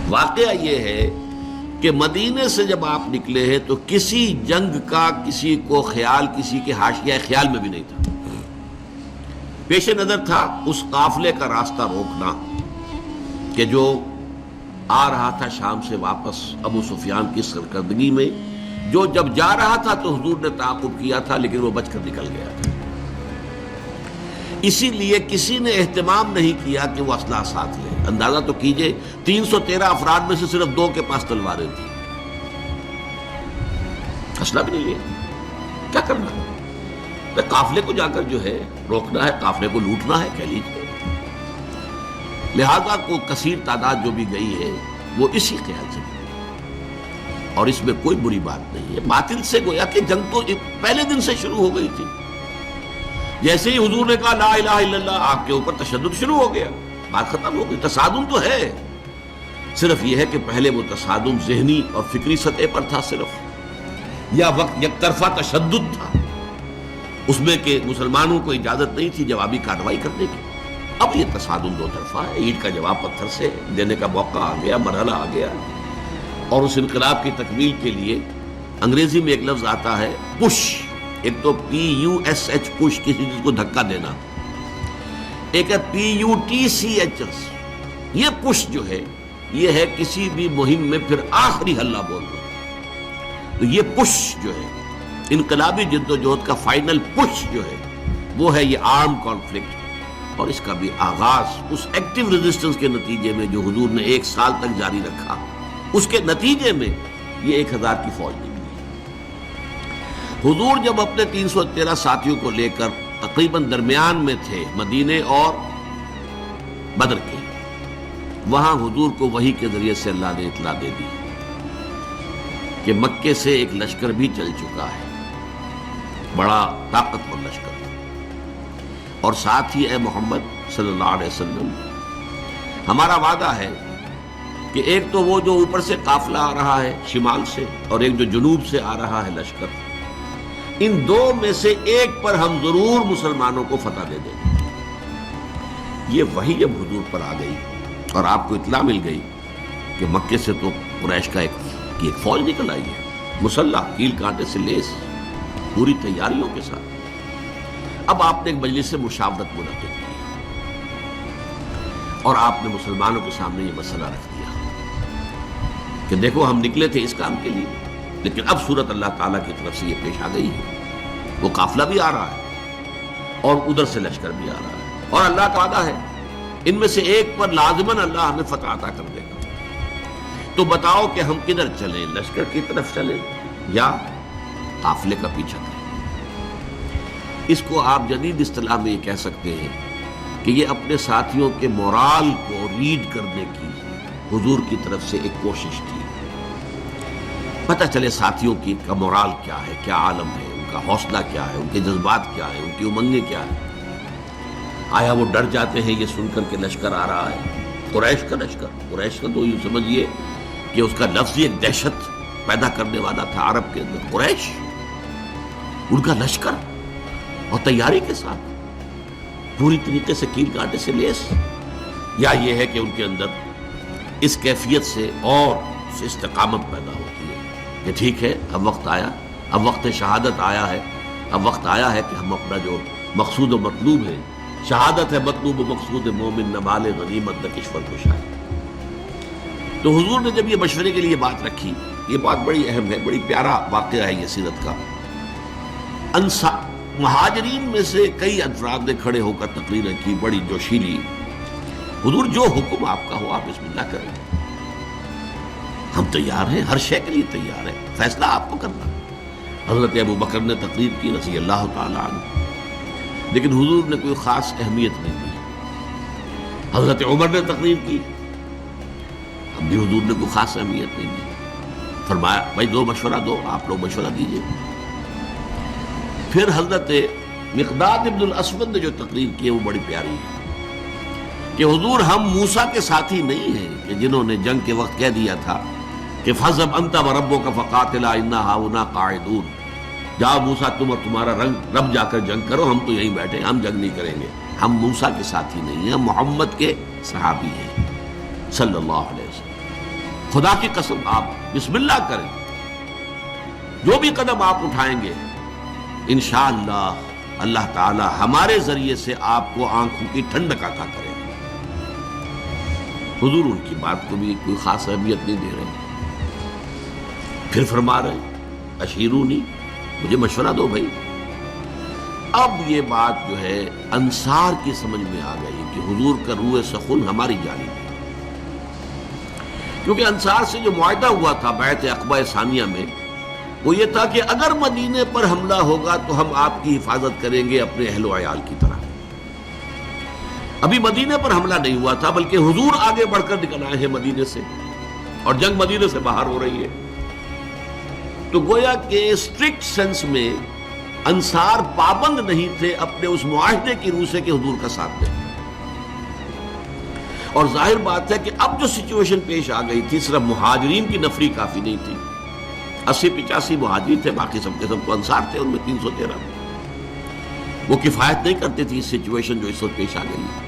واقعہ یہ ہے کہ مدینے سے جب آپ نکلے ہیں تو کسی جنگ کا کسی کو خیال، کسی کے حاشیہ خیال میں بھی نہیں تھا. پیش نظر تھا اس قافلے کا راستہ روکنا کہ جو آ رہا تھا شام سے واپس ابو سفیان کی سرکردگی میں. جو جب جا رہا تھا تو حضور نے تعاقب کیا تھا لیکن وہ بچ کر نکل گیا تھا. اسی لیے کسی نے اہتمام نہیں کیا کہ وہ اسلحہ ساتھ لے. اندازہ تو کیجئے 313 افراد میں سے صرف 2 کے پاس تلواریں تھیں. اسلحہ بھی نہیں لیا. کیا کرنا ہے؟ قافلے کو جا کر جو ہے روکنا ہے، قافلے کو لوٹنا ہے کہہ لیجیے. لہذا کو کثیر تعداد جو بھی گئی ہے وہ اسی خیال سے گئی اور اس میں کوئی بری بات نہیں ہے. باطل سے گویا کہ جنگ تو پہلے دن سے شروع ہو گئی تھی. جیسے ہی حضور نے کہا لا الہ الا اللہ، آپ کے اوپر تشدد شروع ہو گیا، بات ختم ہو گئی. تصادم تو ہے، صرف یہ ہے کہ پہلے وہ تصادم ذہنی اور فکری سطح پر تھا صرف، یا وقت یک طرفہ تشدد تھا اس میں کہ مسلمانوں کو اجازت نہیں تھی جوابی کارروائی کرنے کی. اب یہ تصادم 2 طرفہ ہے. اینٹ کا جواب پتھر سے دینے کا موقع آ گیا، مرحلہ آ گیا. اور اس انقلاب کی تکمیل کے لیے انگریزی میں ایک لفظ آتا ہے پش. ایک تو PUSH پش، کسی چیز کو دھکا دینا. ایک ہے PUTCH. یہ پش جو ہے یہ ہے کسی بھی مہم میں پھر آخری حلہ بولنا. تو یہ پش جو ہے انقلابی جدوجہد کا فائنل پش جو ہے وہ ہے یہ آرم کانفلکٹ. اور اس کا بھی آغاز اس ایکٹیو ریزسٹنس کے نتیجے میں جو حضور نے 1 سال تک جاری رکھا، اس کے نتیجے میں یہ 1000 کی فوج نکلی. حضور جب اپنے 313 ساتھیوں کو لے کر تقریباً درمیان میں تھے مدینے اور بدر کے، وہاں حضور کو وحی کے ذریعے سے اللہ نے اطلاع دے دی کہ مکے سے ایک لشکر بھی چل چکا ہے، بڑا طاقتور لشکر. اور ساتھ ہی اے محمد صلی اللہ علیہ وسلم، ہمارا وعدہ ہے کہ ایک تو وہ جو اوپر سے قافلہ آ رہا ہے شمال سے، اور ایک جو جنوب سے آ رہا ہے لشکر، ان 2 میں سے ایک پر ہم ضرور مسلمانوں کو فتح دے دیں گے. یہ وحی جب حضور پر آ گئی اور آپ کو اطلاع مل گئی کہ مکے سے تو قریش کا ایک فوج نکل آئی ہے، مسلح، کیل کانٹے سے لیس، پوری تیاریوں کے ساتھ. اب آپ نے ایک مجلس سے مشاورت منعقد کی اور آپ نے مسلمانوں کے سامنے یہ مسئلہ رکھ دیا کہ دیکھو ہم نکلے تھے اس کام کے لیے، لیکن اب صورت اللہ تعالیٰ کی طرف سے یہ پیش آ گئی ہے. وہ قافلہ بھی آ رہا ہے اور ادھر سے لشکر بھی آ رہا ہے، اور اللہ کا وعدہ ہے ان میں سے ایک پر لازماً اللہ ہمیں فتح عطا کر دے گا. تو بتاؤ کہ ہم کدھر چلیں، لشکر کی طرف چلیں یا قافلے کا پیچھا کریں؟ اس کو آپ جدید اصطلاح میں یہ کہہ سکتے ہیں کہ یہ اپنے ساتھیوں کے مورال کو ریڈ کرنے کی حضور کی طرف سے ایک کوشش تھی. پتہ چلے ساتھیوں کی کا مورال کیا ہے، کیا عالم ہے، ان کا حوصلہ کیا ہے، ان کے جذبات کیا ہے، ان کی امنگیں کیا ہے. آیا وہ ڈر جاتے ہیں یہ سن کر کے لشکر آ رہا ہے، قریش کا لشکر. قریش کا تو یوں سمجھیے کہ اس کا لفظ ایک دہشت پیدا کرنے والا تھا عرب کے اندر. قریش، ان کا لشکر اور تیاری کے ساتھ پوری طریقے سے کیل کانٹے سے لیس، یا یہ ہے کہ ان کے اندر اس کیفیت سے اور استقامت پیدا ہوتی ہے کہ ٹھیک ہے اب وقت آیا، اب وقت شہادت آیا ہے، اب وقت آیا ہے کہ ہم اپنا جو مقصود و مطلوب ہے، شہادت ہے مطلوب و مقصود مومن، نہ مال غنیمت نہ کشور کشائی. تو حضور نے جب یہ مشورے کے لیے بات رکھی، یہ بات بڑی اہم ہے، بڑی پیارا واقعہ ہے یہ سیرت کا. مہاجرین میں سے کئی افراد نے کھڑے ہو کر تقریریں کی بڑی جوشیلی. حضور جو حکم آپ کا ہو آپ بسم اللہ کریں، ہم تیار ہیں، ہر شے کے لیے تیار ہیں، فیصلہ آپ کو کرنا. حضرت ابو بکر نے تقریر کی رضی اللہ تعالیٰ عنہ، لیکن حضور نے کوئی خاص اہمیت نہیں دی. حضرت عمر نے تقریر کی، اب بھی حضور نے کوئی خاص اہمیت نہیں دی. فرمایا بھائی دو مشورہ دو، آپ لوگ مشورہ دیجئے. پھر حضرت مقداد ابن الاسود نے جو تقریر کی ہے وہ بڑی پیاری ہے کہ حضور ہم موسیٰ کے ساتھی نہیں ہیں کہ جنہوں نے جنگ کے وقت کہہ دیا تھا کہ فَاذْهَبْ أَنْتَ وَرَبُّكَ فَقَاتِلَا إِنَّا هَاهُنَا قَاعِدُونَ. جاؤ موسیٰ تم اور تمہارا رب جا کر جنگ کرو، ہم تو یہیں بیٹھے، ہم جنگ نہیں کریں گے. ہم موسیٰ کے ساتھی نہیں ہیں، ہم محمد کے صحابی ہیں صلی اللہ علیہ وسلم. خدا کی قسم آپ بسم اللہ کریں، جو بھی قدم آپ اٹھائیں گے انشاءاللہ اللہ تعالی ہمارے ذریعے سے آپ کو آنکھوں کی ٹھنڈک عطا کرے گا۔ حضور ان کی بات کو بھی کوئی خاص اہمیت نہیں دے رہے، پھر فرما رہے اشیرونی، مجھے مشورہ دو بھائی۔ اب یہ بات جو ہے انصار کی سمجھ میں آ گئی کہ حضور کا روح سخن ہماری جانب ہے، کیونکہ انصار سے جو معاہدہ ہوا تھا بیعت عقبہ ثانیہ میں، وہ یہ تھا کہ اگر مدینے پر حملہ ہوگا تو ہم آپ کی حفاظت کریں گے اپنے اہل و عیال کی طرح۔ ابھی مدینے پر حملہ نہیں ہوا تھا، بلکہ حضور آگے بڑھ کر نکل آئے ہیں مدینے سے، اور جنگ مدینے سے باہر ہو رہی ہے۔ تو گویا کہ اسٹرکٹ سینس میں انصار پابند نہیں تھے اپنے اس معاہدے کی روح سے کہ حضور کا ساتھ دیں، اور ظاہر بات ہے کہ اب جو سچویشن پیش آ گئی تھی، صرف مہاجرین کی نفری کافی نہیں تھی، 80-85 مہاجرین تھے، باقی سب کے سب تو انصار تھے، ان میں 313 وہ کفایت نہیں کرتے تھی اس سچویشن جو اس وقت پیش آ گئی ہے۔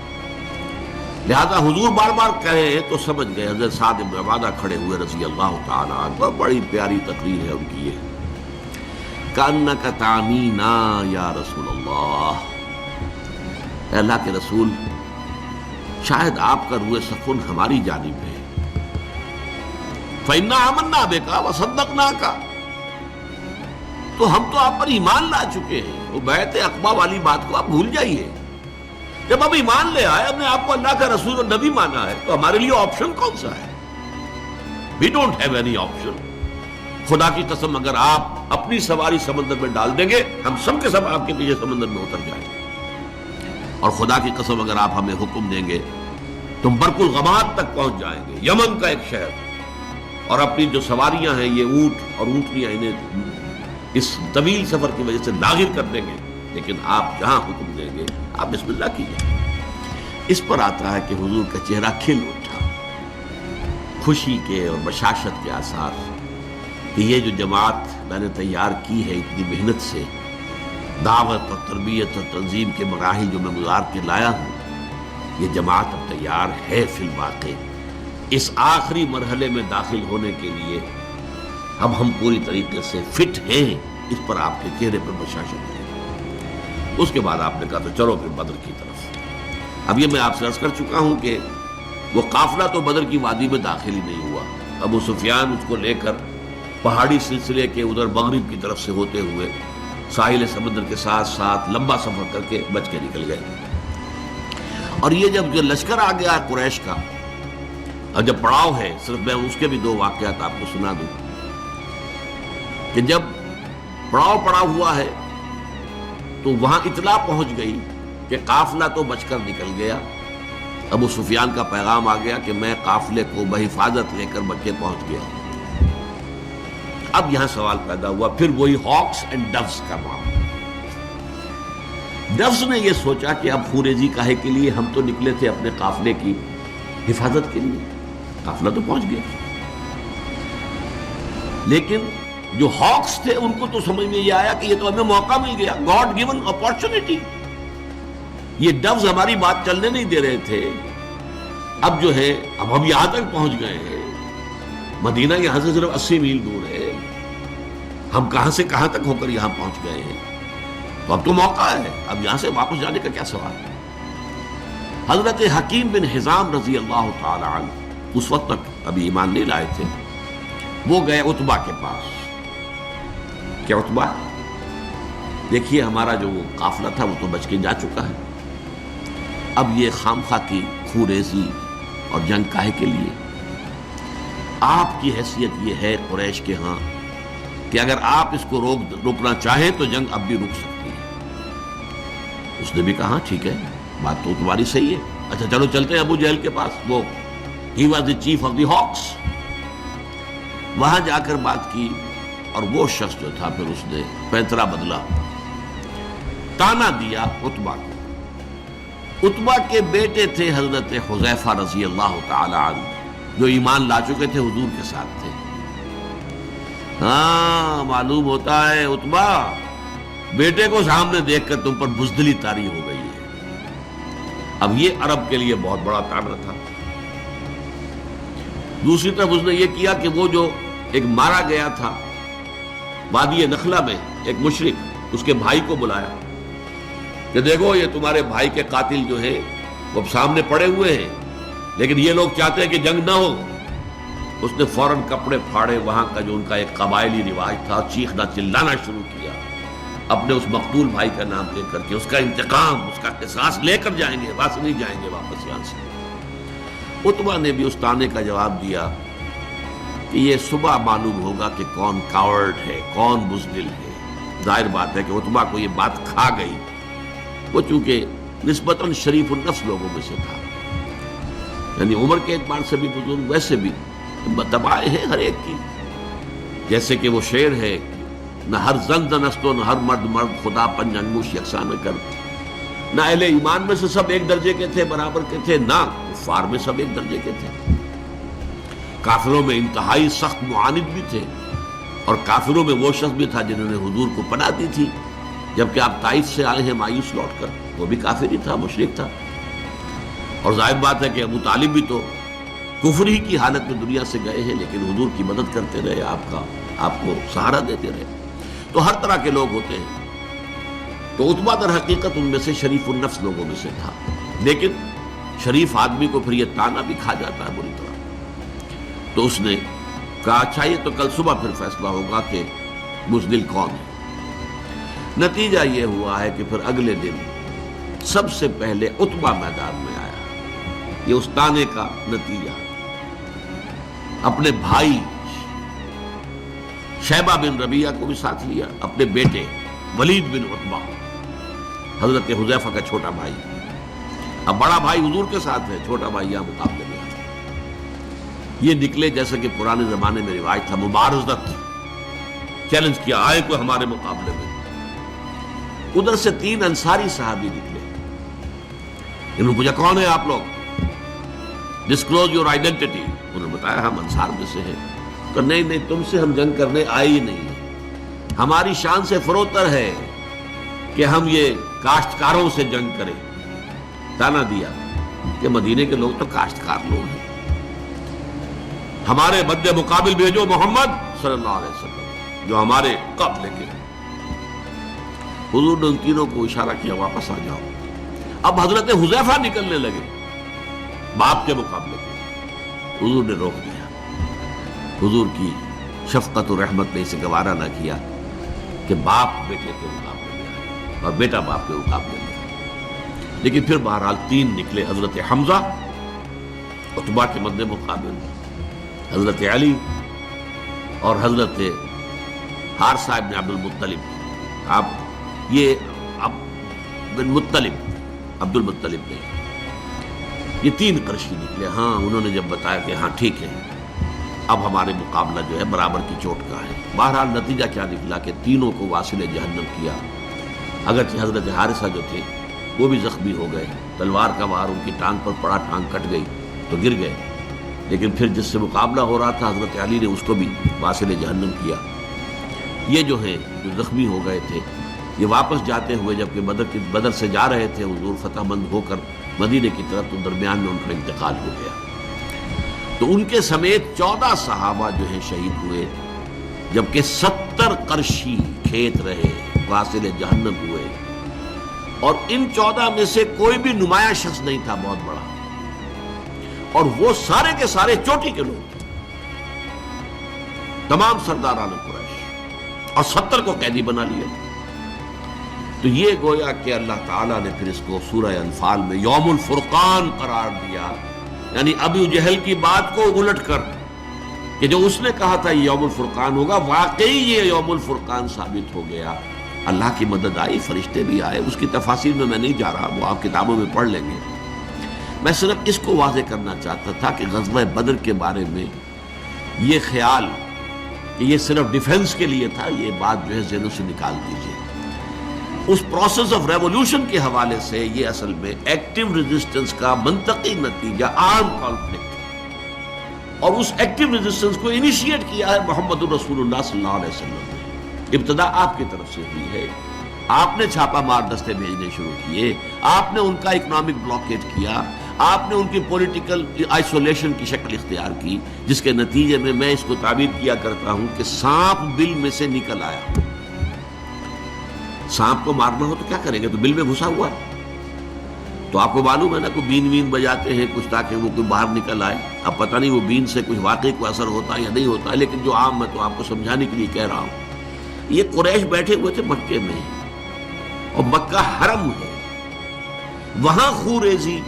لہذا حضور بار بار کہے تو سمجھ گئے۔ حضرت سعد بن عبادہ کھڑے ہوئے رضی اللہ تعالیٰ عنہ، بڑی پیاری تقریر ہے ان کی یہ، کأنک تعنینا یا رسول اللہ، اے اللہ کے رسول شاید آپ کا روح سخن ہماری جانب ہے، فإنا آمنا بک وصدقناک، تو ہم تو آپ پر ایمان لا چکے ہیں۔ وہ بیعت عقبہ والی بات کو آپ بھول جائیے، جب ہم ایمان لے آئے، ہم نے آپ کو اللہ کا رسول اور نبی مانا ہے، تو ہمارے لیے آپشن کون سا ہے؟ We don't have any option۔ خدا کی قسم اگر آپ اپنی سواری سمندر میں ڈال دیں گے، ہم سب کے سب آپ کے پیچھے سمندر میں اتر جائیں گے، اور خدا کی قسم اگر آپ ہمیں حکم دیں گے تم برق الغماد تک پہنچ جائیں گے، یمن کا ایک شہر، اور اپنی جو سواریاں ہیں یہ اونٹ اور اونٹنیاں انہیں اس طویل سفر کی وجہ سے لاغر کر دیں گے، لیکن آپ جہاں حکم دیں گے آپ بسم اللہ کیجیے۔ اس پر آتا ہے کہ حضور کا چہرہ کھل اٹھا، خوشی کے اور بشاشت کے آثار، کہ یہ جو جماعت میں نے تیار کی ہے اتنی محنت سے، دعوت اور تربیت اور تنظیم کے مراحل جو میں گزار کے لایا ہوں، یہ جماعت اب تیار ہے فی الواقع اس آخری مرحلے میں داخل ہونے کے لیے، اب ہم پوری طریقے سے فٹ ہیں۔ اس پر آپ کے چہرے پر بشاشت ہے۔ اس کے بعد آپ نے کہا تو چلو پھر بدر کی طرف۔ اب یہ میں آپ سے عرض کر چکا ہوں کہ وہ قافلہ تو بدر کی وادی میں داخل ہی نہیں ہوا، ابو سفیان اس کو لے کر پہاڑی سلسلے کے ادھر مغرب کی طرف سے ہوتے ہوئے ساحل سمندر کے ساتھ ساتھ لمبا سفر کر کے بچ کے نکل گئے۔ اور یہ جب جو لشکر آ گیا قریش کا، اور جب پڑاؤ ہے، صرف میں اس کے بھی 2 واقعات آپ کو سنا دوں کہ جب پڑاؤ پڑا ہوا ہے تو وہاں اطلاع پہنچ گئی کہ قافلہ تو بچ کر نکل گیا، ابو سفیان کا پیغام آ گیا کہ میں قافلے کو بحفاظت لے کر مکے پہنچ گیا۔ اب یہاں سوال پیدا ہوا، پھر وہی ہاکس اینڈ ڈوز کا معاملہ۔ ڈوز نے یہ سوچا کہ اب خوریزی کاہے کے لیے، ہم تو نکلے تھے اپنے قافلے کی حفاظت کے لیے، قافلہ تو پہنچ گیا۔ لیکن جو ہاکس تھے ان کو تو سمجھ میں یہ آیا کہ یہ تو ہمیں موقع مل گیا، گاڈ گیون اپارچونٹی، یہ ڈوز ہماری بات چلنے نہیں دے رہے تھے، اب جو ہے اب ہم یہاں تک پہنچ گئے ہیں، مدینہ یہاں سے صرف 80 میل دور ہے، ہم کہاں سے کہاں تک ہو کر یہاں پہنچ گئے ہیں، تو اب تو موقع ہے، اب یہاں سے واپس جانے کا کیا سوال ہے۔ حضرت حکیم بن حزام رضی اللہ تعالی عنہ اس وقت تک ابھی ایمان نہیں لائے تھے، وہ گئے عتبہ کے پاس۔ کہ عتبہ دیکھیے ہمارا جو وہ قافلہ تھا وہ تو بچ کے جا چکا ہے، اب یہ خامخواہ کی خوریزی اور جنگ کاہے کے لیے؟ آپ کی حیثیت یہ ہے قریش کے ہاں کہ اگر آپ اس کو روکنا چاہیں تو جنگ اب بھی رک سکتی ہے۔ اس نے بھی کہا ٹھیک ہے، بات تو تمہاری صحیح ہے، اچھا چلو چلتے ہیں ابو جہل کے پاس، وہ he was the chief of the ہاکس، وہاں جا کر بات کی، اور وہ شخص جو تھا پھر اس نے پینترا بدلا، تانا دیا عتبہ کو۔ عتبہ کے بیٹے تھے حضرت حذیفہ رضی اللہ تعالی عنہ، جو ایمان لا چکے تھے، حضور کے ساتھ تھے۔ ہاں معلوم ہوتا ہے عتبہ بیٹے کو سامنے دیکھ کر تم پر بزدلی طاری ہو گئی ہے۔ اب یہ عرب کے لیے بہت بڑا تانا تھا۔ دوسری طرف اس نے یہ کیا کہ وہ جو ایک مارا گیا تھا وادی نخلا میں ایک مشرک، اس کے بھائی کو بلایا کہ دیکھو یہ تمہارے بھائی کے قاتل جو ہیں وہ سامنے پڑے ہوئے ہیں، لیکن یہ لوگ چاہتے ہیں کہ جنگ نہ ہو۔ اس نے فوراً کپڑے پھاڑے، وہاں کا جو ان کا ایک قبائلی رواج تھا، چیخنا چلانا شروع کیا اپنے اس مقتول بھائی کا نام لے کر کے، اس کا انتقام، اس کا قصاص لے کر جائیں گے، بس نہیں جائیں گے واپس یہاں سے۔ عتبہ نے بھی اس طعنے کا جواب دیا کہ یہ صبح معلوم ہوگا کہ کون کاورڈ ہے، کون بزدل ہے۔ ظاہر بات ہے کہ عتبہ کو یہ بات کھا گئی، وہ چونکہ نسبتاً شریف النفس لوگوں میں سے تھا، یعنی عمر کے اعتبار سے بھی بزرگ، ویسے بھی دبائے ہیں ہر ایک کی، جیسے کہ وہ شعر ہے، نہ ہر زن زنست و نہ ہر مرد مرد، خدا پنج انگوش یکساں نہ کر۔ نہ اہل ایمان میں سے سب ایک درجے کے تھے، برابر کے تھے، نہ کفار میں سب ایک درجے کے تھے۔ کافروں میں انتہائی سخت معاند بھی تھے، اور کافروں میں وہ شخص بھی تھا جنہوں نے حضور کو پناہ دی تھی جبکہ آپ طائف سے آئے ہیں مایوس لوٹ کر، وہ بھی کافر ہی تھا، مشرک تھا۔ اور ظاہر بات ہے کہ ابو طالب بھی تو کفر ہی کی حالت میں دنیا سے گئے ہیں، لیکن حضور کی مدد کرتے رہے، آپ کو سہارا دیتے رہے۔ تو ہر طرح کے لوگ ہوتے ہیں، تو عتبہ در حقیقت ان میں سے شریف النفس لوگوں میں سے تھا، لیکن شریف آدمی کو پھر یہ تانا بھی کھا جاتا ہے بری طرح۔ تو اس نے کہا اچھا یہ تو کل صبح پھر فیصلہ ہوگا کہ بزدل کون ہے۔ نتیجہ یہ ہوا ہے کہ پھر اگلے دن سب سے پہلے عتبہ میدان میں آیا۔ یہ اس تانے کا نتیجہ، اپنے بھائی شیبہ بن ربیعہ کو بھی ساتھ لیا، اپنے بیٹے ولید بن عتبہ، حضرت حذیفہ کا چھوٹا بھائی۔ اب بڑا بھائی حضور کے ساتھ ہے، چھوٹا بھائی یہاں مقابلے میں آیا۔ یہ نکلے جیسا کہ پرانے زمانے میں رواج تھا، مبارزت، چیلنج کیا، آئے کوئی ہمارے مقابلے میں۔ ادھر سے 3 انصاری صحابی نکلے، انہوں نے پوچھا کون ہے آپ لوگ، ڈسکلوز یور آئیڈینٹی۔ انہوں نے بتایا ہم انصار میں سے ہیں۔ کہ نہیں تم سے ہم جنگ کرنے آئے ہی نہیں ہیں، ہماری شان سے فروتر ہے کہ ہم یہ کاشتکاروں سے جنگ کریں۔ تانا دیا کہ مدینے کے لوگ تو کاشتکار لوگ ہیں، ہمارے مد مقابل بھیجو محمد صلی اللہ علیہ وسلم جو ہمارے قابلے کے ہیں۔ حضور نے ان تینوں کو اشارہ کیا واپس آ جاؤ۔ اب حضرت حذیفہ نکلنے لگے باپ کے مقابلے کے، حضور نے روک دیا۔ حضور کی شفقت و رحمت نے اسے گوارا نہ کیا کہ باپ بیٹے کے مقابلے میں آئے اور بیٹا باپ کے مقابلے میں آئے۔ لیکن پھر بہرحال 3 نکلے، حضرت حمزہ عتبہ کے مد مقابل، حضرت علی اور حضرت حارثہ ابن عبد المطلب۔ آپ یہ بن مطلب، عبد المطلب نے، یہ 3 قرشی نکلے۔ ہاں انہوں نے جب بتایا کہ ہاں ٹھیک ہے اب ہمارے مقابلہ جو ہے برابر کی چوٹ کا ہے۔ بہرحال نتیجہ کیا نکلا کہ تینوں کو واصل جہنم کیا، اگرچہ حضرت حارثہ جو تھے وہ بھی زخمی ہو گئے، تلوار کا وار ان کی ٹانگ پر پڑا، ٹانگ کٹ گئی تو گر گئے، لیکن پھر جس سے مقابلہ ہو رہا تھا حضرت علی نے اس کو بھی واصل جہنم کیا۔ یہ جو ہیں جو زخمی ہو گئے تھے، یہ واپس جاتے ہوئے جبکہ بدر سے جا رہے تھے حضور فتح مند ہو کر مدینے کی طرف، تو درمیان میں ان کا انتقال ہو گیا۔ تو ان کے سمیت 14 صحابہ جو ہیں شہید ہوئے، جبکہ 70 قرشی کھیت رہے، واصل جہنم ہوئے۔ اور ان 14 میں سے کوئی بھی نمایاں شخص نہیں تھا بہت بڑا، اور وہ سارے کے سارے چوٹی کے لوگ تھے، تمام سرداران قریش، اور 70 کو قیدی بنا لیا۔ تو یہ گویا کہ اللہ تعالیٰ نے پھر اس کو سورہ انفال میں یوم الفرقان قرار دیا، یعنی ابو جہل کی بات کو الٹ کر کہ جو اس نے کہا تھا یہ یوم الفرقان ہوگا، واقعی یہ یوم الفرقان ثابت ہو گیا۔ اللہ کی مدد آئی، فرشتے بھی آئے، اس کی تفاصیل میں نہیں جا رہا، وہ آپ کتابوں میں پڑھ لیں گے۔ میں صرف اس کو واضح کرنا چاہتا تھا کہ غزوہ بدر کے بارے میں یہ خیال کہ یہ صرف ڈیفنس کے لیے تھا، یہ بات جو ہے ذہنوں سے نکال دیجیے۔ اس پروسیس آف ریولوشن کے حوالے سے یہ اصل میں ایکٹیو ریزسٹنس کا منطقی نتیجہ، آرم کانفلکٹ، اور اس ایکٹیو ریزسٹنس کو انیشیٹ کیا ہے محمد الرسول اللہ صلی اللہ علیہ وسلم نے۔ ابتدا آپ کی طرف سے ہوئی ہے، آپ نے چھاپا مار دستے بھیجنے شروع کیے، آپ نے ان کا اکنامک بلاکیٹ کیا، آپ نے ان کی پولیٹیکل آئسولیشن کی شکل اختیار کی، جس کے نتیجے میں اس کو تعبیر کیا کرتا ہوں کہ سانپ بل میں سے نکل آیا۔ سانپ کو مارنا ہو تو کیا کریں گے؟ تو بل میں گھسا ہوا ہے، تو آپ کو معلوم ہے نا کہ بین وین بجاتے ہیں کچھ تاکہ وہ کوئی باہر نکل آئے۔ اب پتہ نہیں وہ بین سے کچھ واقعی کوئی اثر ہوتا ہے یا نہیں ہوتا ہے، لیکن جو عام میں تو آپ کو سمجھانے کے لیے کہہ رہا ہوں۔ یہ قریش بیٹھے ہوئے تھے مکے میں، اور مکہ حرم ہے، وہاں خوریزی،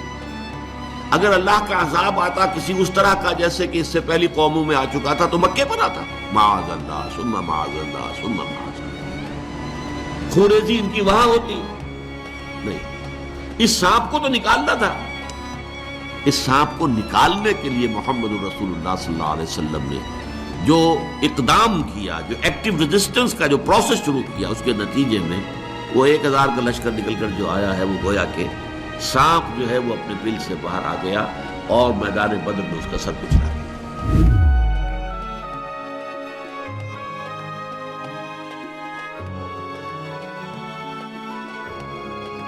اگر اللہ کا عذاب آتا کسی اس طرح کا جیسے کہ اس سے پہلی قوموں میں آ چکا تھا تو مکے پر آتا، معاذ اللہ ثم معاذ اللہ ثم معاذ اللہ، خوریزی ان کی وہاں ہوتی نہیں۔ اس سانپ کو تو نکالنا تھا، اس سانپ کو نکالنے کے لیے محمد رسول اللہ صلی اللہ علیہ وسلم نے جو اقدام کیا، جو ایکٹیو ریزسٹنس کا جو پروسیس شروع کیا، اس کے نتیجے میں وہ 1000 کا لشکر نکل کر جو آیا ہے، وہ گویا کہ سانپ جو ہے وہ اپنے بل سے باہر آ گیا اور میدان بدر میں اس کا سر کچلا گیا۔